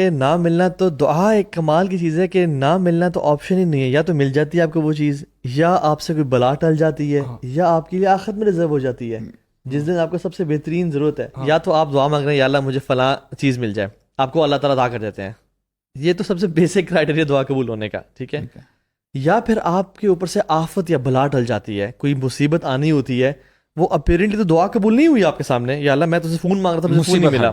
نہ ملنا تو دعا ایک کمال کی چیز ہے کہ نہ ملنا تو آپشن ہی نہیں ہے. یا تو مل جاتی ہے آپ کو وہ چیز, یا آپ سے کوئی بلا ٹل جاتی ہے, یا آپ کے لیے آخرت میں ریزرو ہو جاتی ہے جس دن آپ کو سب سے بہترین ضرورت ہے. یا تو آپ دعا مانگ رہے ہیں یا اللہ مجھے فلاں چیز مل جائے, آپ کو اللہ تعالیٰ عطا کر دیتے ہیں. یہ تو سب سے بیسک کرائٹیریا دعا قبول ہونے کا, ٹھیک ہے. یا پھر آپ کے اوپر سے آفت یا بلا ٹل جاتی ہے, کوئی مصیبت آنی ہوتی ہے, وہ اپیرنٹلی تو دعا قبول نہیں ہوئی آپ کے سامنے, یا اللہ میں تجھے فون مانگ رہا تھا مجھے فون نہیں ملا,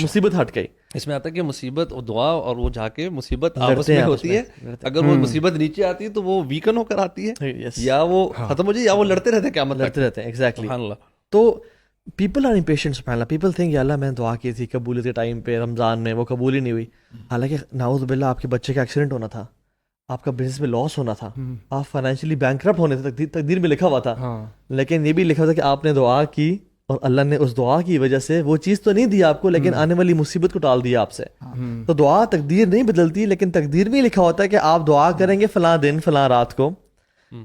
مصیبت ہٹ گئی. اس میں آتا ہے کہ مصیبت اور دعا اور وہ جا کے مصیبت آپس لڑتے میں ہیں ہوتی ہے. اگر وہ مصیبت نیچے آتی ہے تو وہ ویکن ہو کر آتی ہے, یا وہ ختم ہو جائے, یا وہ لڑتے رہتے ہیں قیامت تک. لڑتے رہتے ہیں, ایگزیکٹلی. سبحان اللہ. تو پیپل آر امپیشنٹ, سبحان اللہ. پیپل تھنک یا اللہ میں دعا کی تھی قبولیت کے ٹائم پہ رمضان میں, وہ قبول ہی نہیں ہوئی. حالانکہ نعوذ باللہ آپ کے بچے کا ایکسیڈنٹ ہونا تھا, آپ کا بزنس میں لاس ہونا تھا, آپ فائنینشلی بینکرپٹ ہونے تھے, تقدیر میں لکھا ہوا تھا. لیکن یہ بھی لکھا ہوا تھا کہ آپ نے دعا کی اور اللہ نے اس دعا کی وجہ سے وہ چیز تو نہیں دی آپ کو, لیکن آنے والی مصیبت کو ٹال دیا آپ سے. تو دعا تقدیر نہیں بدلتی, لیکن تقدیر میں لکھا ہوتا ہے کہ آپ دعا کریں گے فلاں دن فلاں رات کو.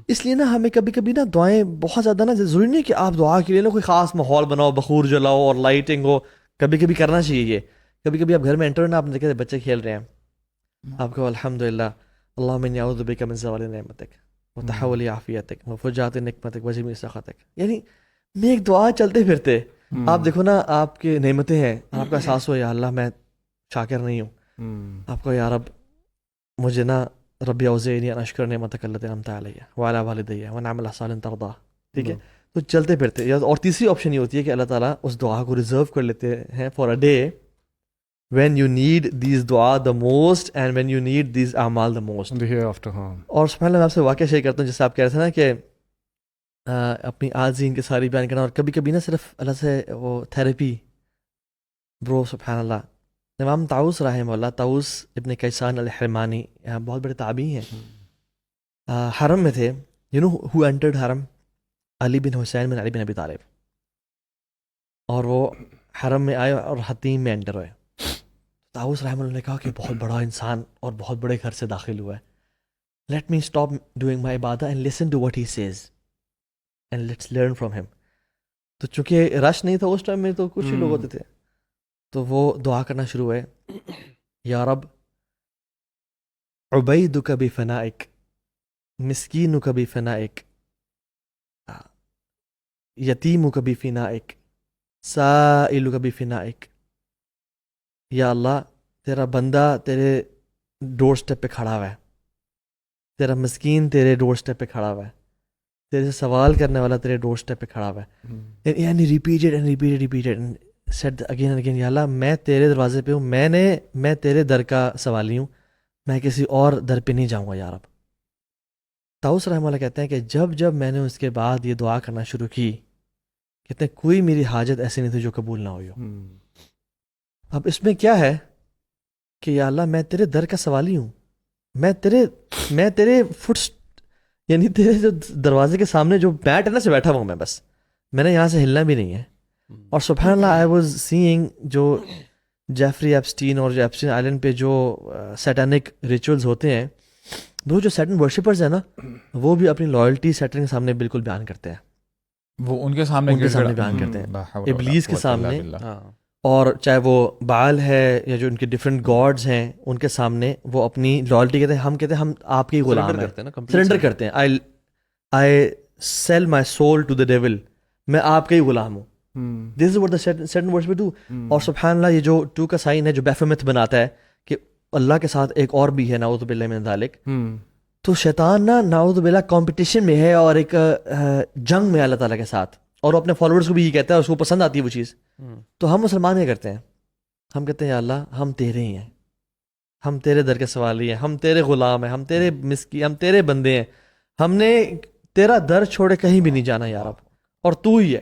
اس لیے نا ہمیں کبھی کبھی نا دعائیں بہت زیادہ نا ضروری نہیں کہ آپ دعا کے لیے نا کوئی خاص ماحول بناؤ, بخور جلاؤ اور لائٹنگ ہو. کبھی کبھی کرنا چاہیے یہ. کبھی کبھی آپ گھر میں انٹر نا, آپ نے دیکھا بچے کھیل رہے ہیں, آپ کو الحمد للہ اللہم انی اعوذ بک من زوال نعمتک وتحول عافیتک وفجاءت نقمتک وجمیع سخطک. یعنی میں ایک دعا چلتے پھرتے, آپ دیکھو نا آپ کی نعمتیں ہیں, آپ کا احساس ہو یا اللہ میں شاکر نہیں ہوں, آپ کو یا رب مجھے نا ربی اوزعنی ان اشکر نعمتک التی انعمت علی وعلی والدی وان اعمل صالحا ترضاه. ٹھیک ہے, تو چلتے پھرتے. اور تیسری آپشن یہ ہوتی ہے کہ اللہ تعالیٰ اس دعا کو ریزرو کر لیتے ہیں for a day when you need these دعا the most and when you need these اعمال the most. اور سبحان اللہ میں آپ سے واقعہ شیئر کرتا ہوں, جیسے آپ کہہ رہے تھے نا کہ اپنی عاجزی کی ساری بیان کرنا, اور کبھی کبھی نا صرف اللہ سے وہ تھیراپی. برو سبحان اللہ, امام طاؤس رحمہ اللہ, طاؤس ابن کیسان الحرمانی, بہت بڑے تابعی ہیں, حرم میں تھے. یو نو ہو انٹرڈ حرم؟ علی بن حسین بن علی بن ابی طالب. اور وہ حرم میں آئے اور حتیم میں انٹر ہوئے. طاؤس رحمہ اللہ نے کہا کہ بہت بڑا انسان اور بہت بڑے گھر سے داخل ہوا ہے, let me stop doing my عبادہ and listen to what he says and let's learn from him. تو چونکہ رش نہیں تھا اس ٹائم میں, تو کچھ ہی لوگ ہوتے تھے, تو وہ دعا کرنا شروع ہوئے, یا رب عبیدک بفنائک مسکینک بفنائک یتیمک بفنائک سائلک بفنائک. یا اللہ تیرا بندہ تیرے ڈور سٹیپ پہ کھڑا ہوا ہے, تیرا مسکین تیرے ڈور سٹیپ پہ کھڑا ہوا ہے, تیرے سے سوال کرنے والا تیرے ڈور سٹیپ پہ کھڑا ہوا ہے. یعنی repeated and repeated repeated said again and again, یا اللہ میں تیرے دروازے پہ ہوں, میں تیرے در کا سوالی ہوں, میں کسی اور در پہ نہیں جاؤں گا یا رب. طاؤس رحمہ اللہ کہتے ہیں کہ جب میں نے اس کے بعد یہ دعا کرنا شروع کی, کہتے ہیں کوئی میری حاجت ایسی نہیں تھی جو قبول نہ ہوئی ہو. اب اس میں کیا ہے کہ یا اللہ میں تیرے در کا سوالی ہوں, میں تیرے یعنی تیرے جو دروازے کے سامنے جو بیٹ ہے نا سے بیٹھا ہوں میں, بس میں نے یہاں سے ہلنا بھی نہیں ہے. اور سبحان اللہ آئی واز سینگ جو جیفری ایپسٹین اور جو ایپسٹین آئلینڈ پہ جو سیٹانک ریچولز ہوتے ہیں, وہ جو سیٹن ورشپرز ہیں نا, وہ بھی اپنی لائلٹی سیٹن کے سامنے بالکل بیان کرتے ہیں, وہ ان کے سامنے بیان کرتے ہیں, ابلیس کے سامنے. اور چاہے وہ بعل ہے یا جو ان کے ڈفرینٹ گاڈز ہیں ان کے سامنے وہ اپنی لائلٹی کہتے ہیں, کہتے ہیں ہم آپ کے غلام ہیں, سرنڈر کرتے ہیں. I sell my soul to the devil, میں آپ کا ہی غلام ہوں. This is what the Satan worshipper do. اور سبحان اللہ یہ جو 2 کا سائن ہے جو بیفمت بناتا ہے کہ اللہ کے ساتھ ایک اور بھی ہے, نعوذ باللہ من ذالک. تو شیطان نا نعوذ باللہ کمپٹیشن میں ہے اور ایک جنگ میں اللہ تعالیٰ کے ساتھ, اور وہ اپنے فالوورز کو بھی یہ کہتا ہے, اس کو پسند آتی ہے وہ چیز. تو ہم مسلمان کیا کرتے ہیں, ہم کہتے ہیں یا اللہ ہم تیرے ہی ہیں, ہم تیرے در کے سوالی ہیں, ہم تیرے غلام ہیں, ہم تیرے مسکی, ہم تیرے بندے ہیں, ہم نے تیرا در چھوڑے کہیں بھی نہیں جانا یا رب, اور تو ہی ہے.